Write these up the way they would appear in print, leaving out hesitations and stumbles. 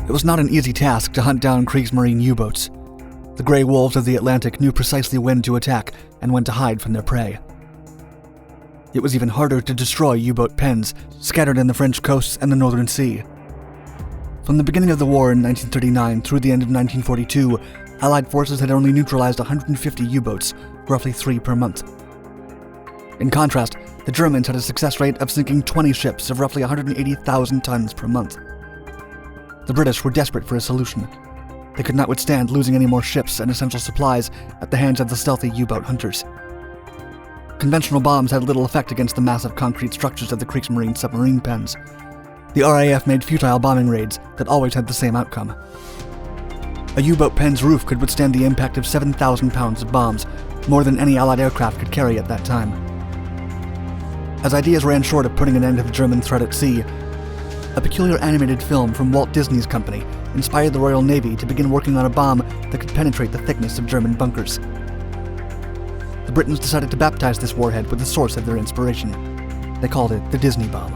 It was not an easy task to hunt down Kriegsmarine U-boats. The grey wolves of the Atlantic knew precisely when to attack and when to hide from their prey. It was even harder to destroy U-boat pens scattered in the French coasts and the Northern Sea. From the beginning of the war in 1939 through the end of 1942, Allied forces had only neutralized 150 U-boats, roughly 3 per month. In contrast, the Germans had a success rate of sinking 20 ships of roughly 180,000 tons per month. The British were desperate for a solution. They could not withstand losing any more ships and essential supplies at the hands of the stealthy U-boat hunters. Conventional bombs had little effect against the massive concrete structures of the Kriegsmarine submarine pens. The RAF made futile bombing raids that always had the same outcome. A U-boat pen's roof could withstand the impact of 7,000 pounds of bombs, more than any Allied aircraft could carry at that time. As ideas ran short of putting an end to the German threat at sea, a peculiar animated film from Walt Disney's company inspired the Royal Navy to begin working on a bomb that could penetrate the thickness of German bunkers. The Britons decided to baptize this warhead with the source of their inspiration. They called it the Disney bomb.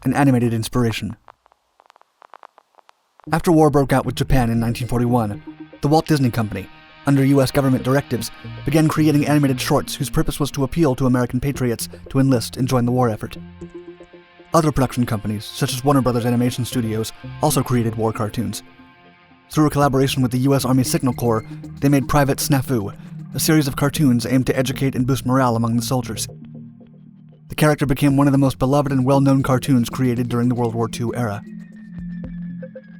An animated inspiration. After war broke out with Japan in 1941, the Walt Disney Company, under U.S. government directives, began creating animated shorts whose purpose was to appeal to American patriots to enlist and join the war effort. Other production companies, such as Warner Brothers Animation Studios, also created war cartoons. Through a collaboration with the U.S. Army Signal Corps, they made Private Snafu, a series of cartoons aimed to educate and boost morale among the soldiers. The character became one of the most beloved and well-known cartoons created during the World War II era.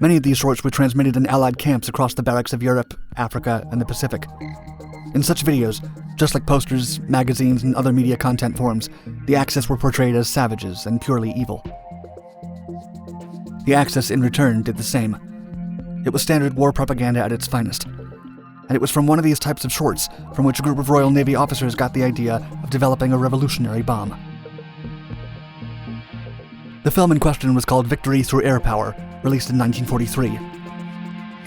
Many of these shorts were transmitted in Allied camps across the barracks of Europe, Africa, and the Pacific. In such videos, just like posters, magazines, and other media content forms, the Axis were portrayed as savages and purely evil. The Axis, in return, did the same. It was standard war propaganda at its finest. And it was from one of these types of shorts from which a group of Royal Navy officers got the idea of developing a revolutionary bomb. The film in question was called Victory Through Air Power, released in 1943.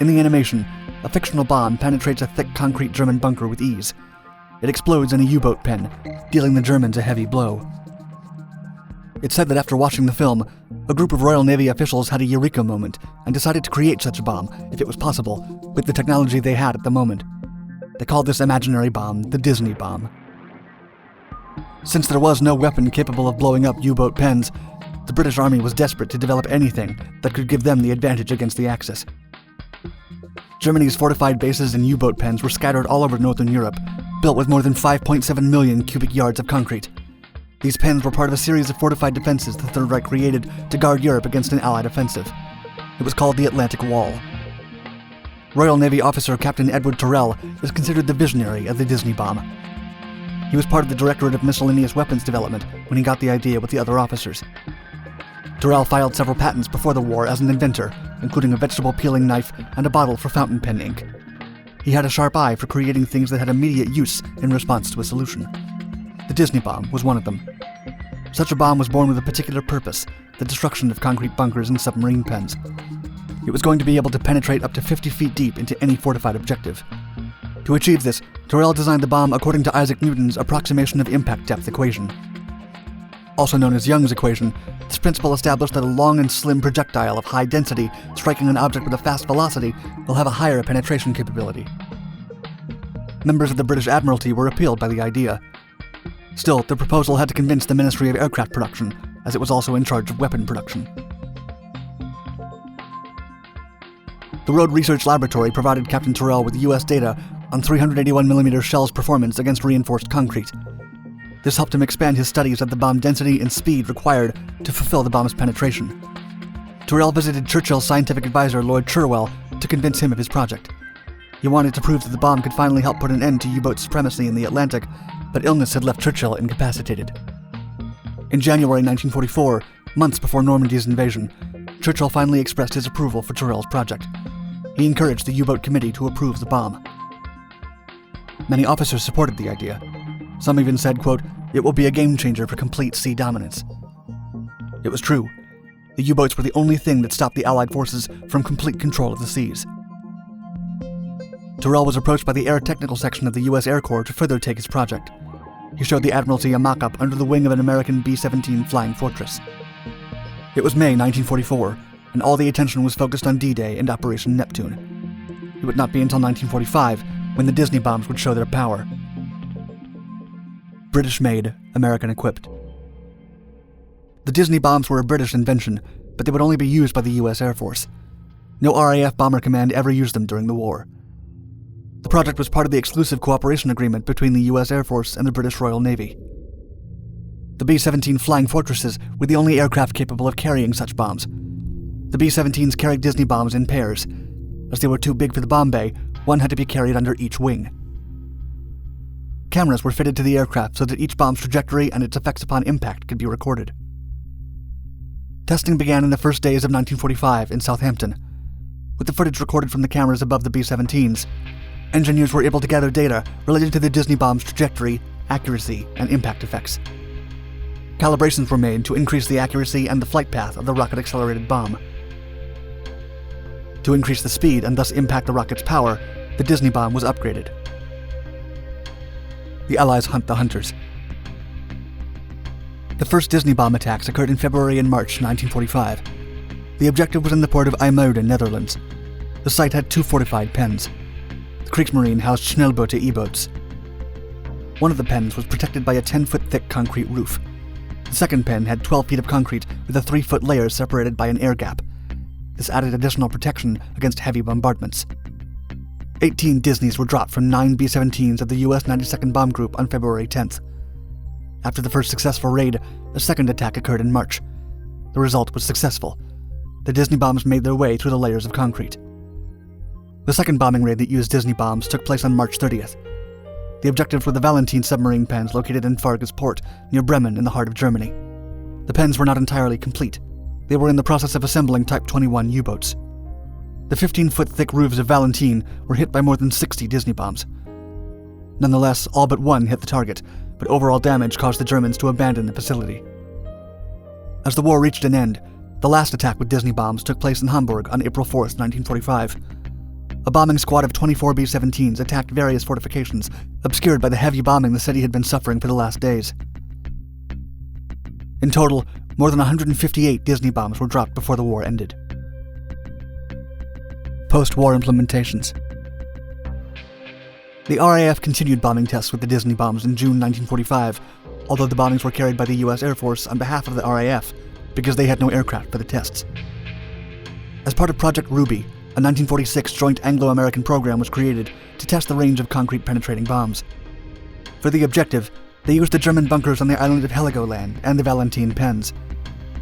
In the animation, a fictional bomb penetrates a thick concrete German bunker with ease. It explodes in a U-boat pen, dealing the Germans a heavy blow. It's said that after watching the film, a group of Royal Navy officials had a eureka moment and decided to create such a bomb, if it was possible, with the technology they had at the moment. They called this imaginary bomb the Disney bomb. Since there was no weapon capable of blowing up U-boat pens, the British Army was desperate to develop anything that could give them the advantage against the Axis. Germany's fortified bases and U-boat pens were scattered all over Northern Europe, built with more than 5.7 million cubic yards of concrete. These pens were part of a series of fortified defenses the Third Reich created to guard Europe against an Allied offensive. It was called the Atlantic Wall. Royal Navy officer Captain Edward Tyrrell is considered the visionary of the Disney bomb. He was part of the Directorate of Miscellaneous Weapons Development when he got the idea with the other officers. Tyrrell filed several patents before the war as an inventor, including a vegetable peeling knife and a bottle for fountain pen ink. He had a sharp eye for creating things that had immediate use in response to a solution. The Disney bomb was one of them. Such a bomb was born with a particular purpose, the destruction of concrete bunkers and submarine pens. It was going to be able to penetrate up to 50 feet deep into any fortified objective. To achieve this, Tyrrell designed the bomb according to Isaac Newton's approximation of impact depth equation. Also known as Young's equation, this principle established that a long and slim projectile of high density striking an object with a fast velocity will have a higher penetration capability. Members of the British Admiralty were appealed by the idea. Still, the proposal had to convince the Ministry of Aircraft Production, as it was also in charge of weapon production. The Road Research Laboratory provided Captain Tyrrell with U.S. data on 381mm shells' performance against reinforced concrete. This helped him expand his studies of the bomb density and speed required to fulfill the bomb's penetration. Tyrrell visited Churchill's scientific advisor Lord Cherwell to convince him of his project. He wanted to prove that the bomb could finally help put an end to U-boat supremacy in the Atlantic, but illness had left Churchill incapacitated. In January 1944, months before Normandy's invasion, Churchill finally expressed his approval for Tyrrell's project. He encouraged the U-boat committee to approve the bomb. Many officers supported the idea. Some even said, quote, "It will be a game-changer for complete sea dominance." It was true. The U-boats were the only thing that stopped the Allied forces from complete control of the seas. Tyrrell was approached by the Air Technical Section of the U.S. Air Corps to further take his project. he showed the Admiralty a mock-up under the wing of an American B-17 Flying Fortress. It was May 1944, and all the attention was focused on D-Day and Operation Neptune. It would not be until 1945 when the Disney bombs would show their power. British-made, American-equipped. The Disney bombs were a British invention, but they would only be used by the U.S. Air Force. No RAF Bomber Command ever used them during the war. The project was part of the exclusive cooperation agreement between the U.S. Air Force and the British Royal Navy. The B-17 Flying Fortresses were the only aircraft capable of carrying such bombs. The B-17s carried Disney bombs in pairs. As they were too big for the bomb bay, one had to be carried under each wing. Cameras were fitted to the aircraft so that each bomb's trajectory and its effects upon impact could be recorded. Testing began in the first days of 1945 in Southampton. With the footage recorded from the cameras above the B-17s, engineers were able to gather data related to the Disney bomb's trajectory, accuracy, and impact effects. Calibrations were made to increase the accuracy and the flight path of the rocket-accelerated bomb. To increase the speed and thus impact the rocket's power, the Disney bomb was upgraded. The Allies hunt the hunters. The first Disney bomb attacks occurred in February and March 1945. The objective was in the port of IJmuiden, Netherlands. The site had 2 fortified pens. The Kriegsmarine housed Schnellboote U-boats. One of the pens was protected by a 10-foot thick concrete roof. The second pen had 12 feet of concrete with a 3-foot layer separated by an air gap. This added additional protection against heavy bombardments. 18 Disneys were dropped from 9 B-17s of the U.S. 92nd Bomb Group on February 10th. After the first successful raid, a second attack occurred in March. The result was successful. The Disney bombs made their way through the layers of concrete. The second bombing raid that used Disney bombs took place on March 30th. The objectives were the Valentine submarine pens located in Fargas port, near Bremen in the heart of Germany. The pens were not entirely complete. They were in the process of assembling Type 21 U-boats. The 15-foot thick roofs of Valentine were hit by more than 60 Disney bombs. Nonetheless, all but one hit the target, but overall damage caused the Germans to abandon the facility. As the war reached an end, the last attack with Disney bombs took place in Hamburg on April 4, 1945. A bombing squad of 24 B-17s attacked various fortifications, obscured by the heavy bombing the city had been suffering for the last days. In total, more than 158 Disney bombs were dropped before the war ended. Post-war implementations. The RAF continued bombing tests with the Disney bombs in June 1945, although the bombings were carried by the U.S. Air Force on behalf of the RAF because they had no aircraft for the tests. As part of Project Ruby, a 1946 joint Anglo-American program was created to test the range of concrete-penetrating bombs. For the objective, they used the German bunkers on the island of Heligoland and the Valentine pens.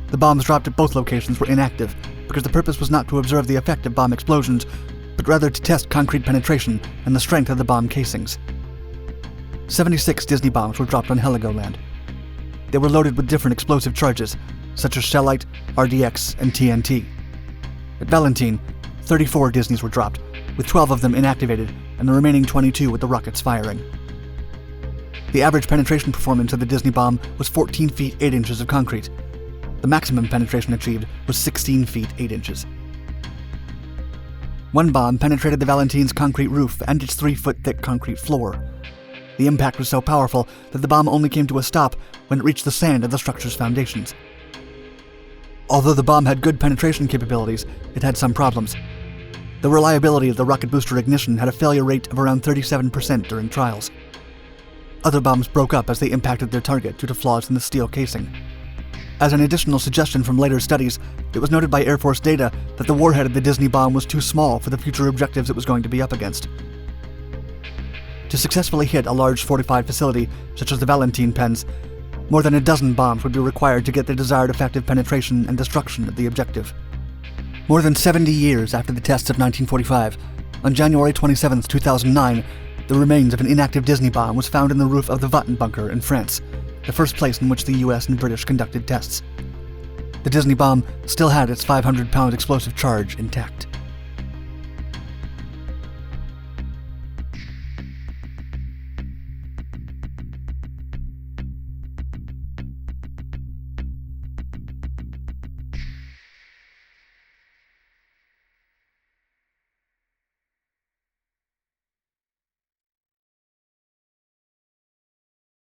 The bombs dropped at both locations were inactive because the purpose was not to observe the effect of bomb explosions, but rather to test concrete penetration and the strength of the bomb casings. 76 Disney bombs were dropped on Heligoland. They were loaded with different explosive charges, such as shellite, RDX, and TNT. At Valentine, 34 Disneys were dropped, with 12 of them inactivated and the remaining 22 with the rockets firing. The average penetration performance of the Disney bomb was 14 feet 8 inches of concrete. The maximum penetration achieved was 16 feet 8 inches. One bomb penetrated the Valentine's concrete roof and its 3-foot thick concrete floor. The impact was so powerful that the bomb only came to a stop when it reached the sand of the structure's foundations. Although the bomb had good penetration capabilities, it had some problems. The reliability of the rocket booster ignition had a failure rate of around 37% during trials. Other bombs broke up as they impacted their target due to flaws in the steel casing. As an additional suggestion from later studies, it was noted by Air Force data that the warhead of the Disney bomb was too small for the future objectives it was going to be up against. To successfully hit a large fortified facility, such as the Valentine pens, more than a dozen bombs would be required to get the desired effective penetration and destruction of the objective. More than 70 years after the tests of 1945, on January 27, 2009, the remains of an inactive Disney bomb was found in the roof of the Vatten bunker in France, the first place in which the US and British conducted tests. The Disney bomb still had its 500-pound explosive charge intact.